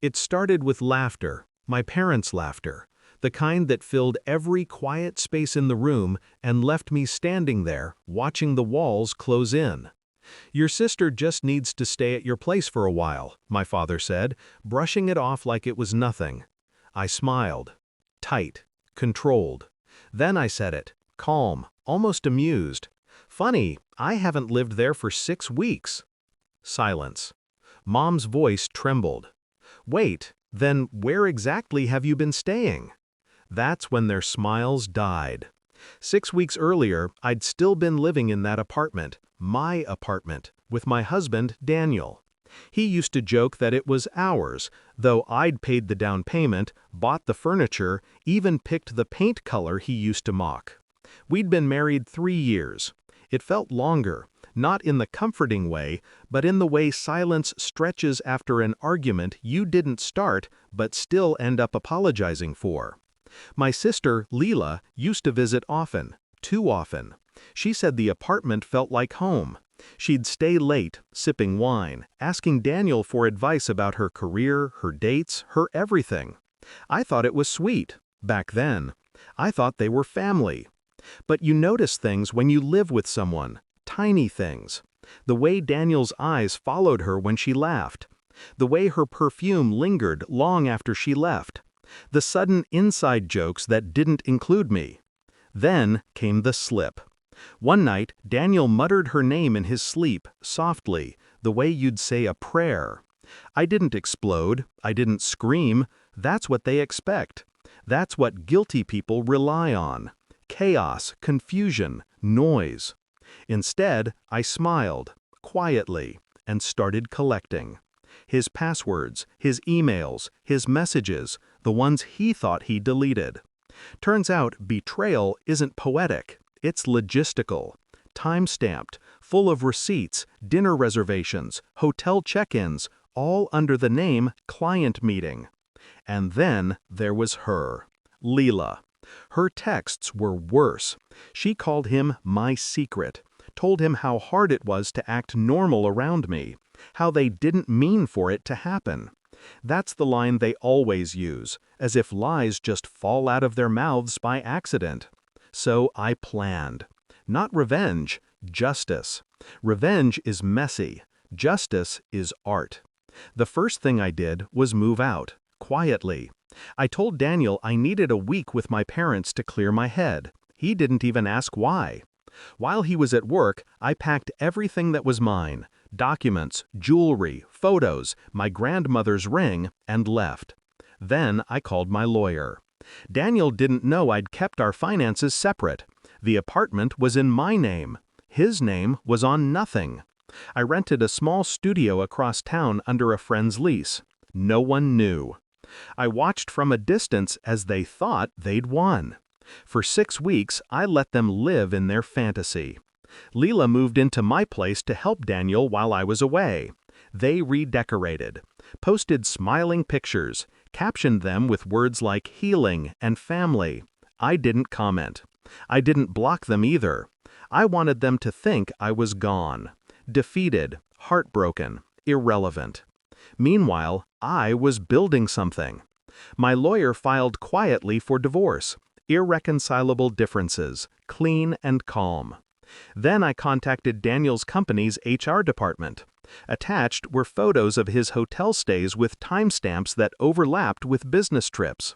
It started with laughter, my parents' laughter, the kind that filled every quiet space in the room and left me standing there, watching the walls close in. "Your sister just needs to stay at your place for a while," my father said, brushing it off like it was nothing. I smiled. Tight. Controlled. Then I said it, calm, almost amused. "Funny, I haven't lived there for 6 weeks." Silence. Mom's voice trembled. "Wait, then where exactly have you been staying?" That's when their smiles died. 6 weeks earlier, I'd still been living in that apartment, my apartment, with my husband, Daniel. He used to joke that it was ours, though I'd paid the down payment, bought the furniture, even picked the paint color he used to mock. We'd been married 3 years. It felt longer, not in the comforting way, but in the way silence stretches after an argument you didn't start but still end up apologizing for. My sister, Leela, used to visit often, too often. She said the apartment felt like home. She'd stay late, sipping wine, asking Daniel for advice about her career, her dates, her everything. I thought it was sweet, back then. I thought they were family. But you notice things when you live with someone, tiny things. The way Daniel's eyes followed her when she laughed. The way her perfume lingered long after she left. The sudden inside jokes that didn't include me. Then came the slip. One night, Daniel muttered her name in his sleep, softly, the way you'd say a prayer. I didn't explode, I didn't scream. That's what they expect. That's what guilty people rely on. Chaos, confusion, noise. Instead, I smiled, quietly, and started collecting. His passwords, his emails, his messages, the ones he thought he deleted. Turns out betrayal isn't poetic, it's logistical. Time-stamped, full of receipts, dinner reservations, hotel check-ins, all under the name client meeting. And then there was her, Leela. Her texts were worse. She called him my secret, told him how hard it was to act normal around me, how they didn't mean for it to happen. That's the line they always use, as if lies just fall out of their mouths by accident. So I planned. Not revenge, justice. Revenge is messy. Justice is art. The first thing I did was move out, quietly. I told Daniel I needed a week with my parents to clear my head. He didn't even ask why. While he was at work, I packed everything that was mine, documents, jewelry, photos, my grandmother's ring, and left. Then I called my lawyer. Daniel didn't know I'd kept our finances separate. The apartment was in my name. His name was on nothing. I rented a small studio across town under a friend's lease. No one knew. I watched from a distance as they thought they'd won. For 6 weeks, I let them live in their fantasy. Leela moved into my place to help Daniel while I was away. They redecorated, posted smiling pictures, captioned them with words like healing and family. I didn't comment. I didn't block them either. I wanted them to think I was gone, defeated, heartbroken, irrelevant. Meanwhile, I was building something. My lawyer filed quietly for divorce. Irreconcilable differences, clean and calm. Then I contacted Daniel's company's HR department. Attached were photos of his hotel stays with timestamps that overlapped with business trips.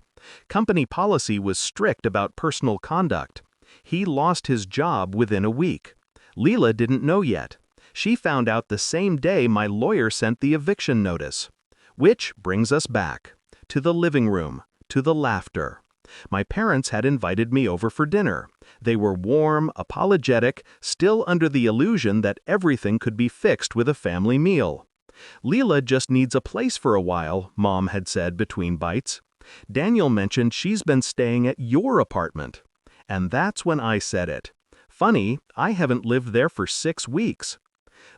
Company policy was strict about personal conduct. He lost his job within a week. Leela didn't know yet. She found out the same day my lawyer sent the eviction notice. Which brings us back. To the living room. To the laughter. My parents had invited me over for dinner. They were warm, apologetic, still under the illusion that everything could be fixed with a family meal. Leela just needs a place for a while, Mom had said between bites. Daniel mentioned she's been staying at your apartment. And that's when I said it. Funny, I haven't lived there for 6 weeks.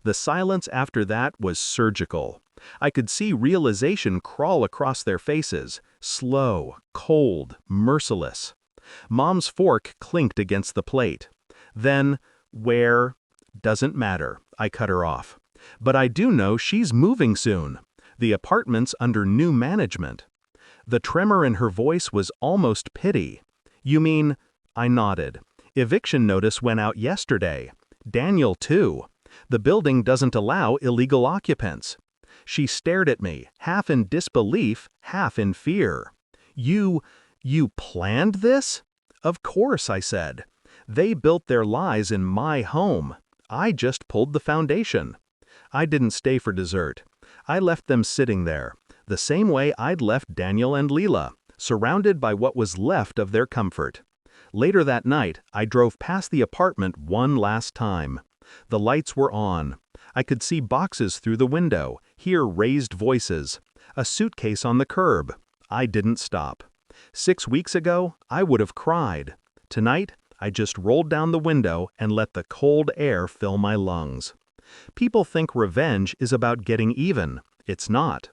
The silence after that was surgical. I could see realization crawl across their faces, slow, cold, merciless. Mom's fork clinked against the plate. Then, where? Doesn't matter, I cut her off. But I do know she's moving soon. The apartment's under new management. The tremor in her voice was almost pity. You mean? I nodded. Eviction notice went out yesterday. Daniel, too. The building doesn't allow illegal occupants. She stared at me, half in disbelief, half in fear. You planned this? Of course, I said. They built their lies in my home. I just pulled the foundation. I didn't stay for dessert. I left them sitting there, the same way I'd left Daniel and Leela, surrounded by what was left of their comfort. Later that night, I drove past the apartment one last time. The lights were on. I could see boxes through the window, hear raised voices. A suitcase on the curb. I didn't stop. 6 weeks ago, I would have cried. Tonight, I just rolled down the window and let the cold air fill my lungs. People think revenge is about getting even. It's not.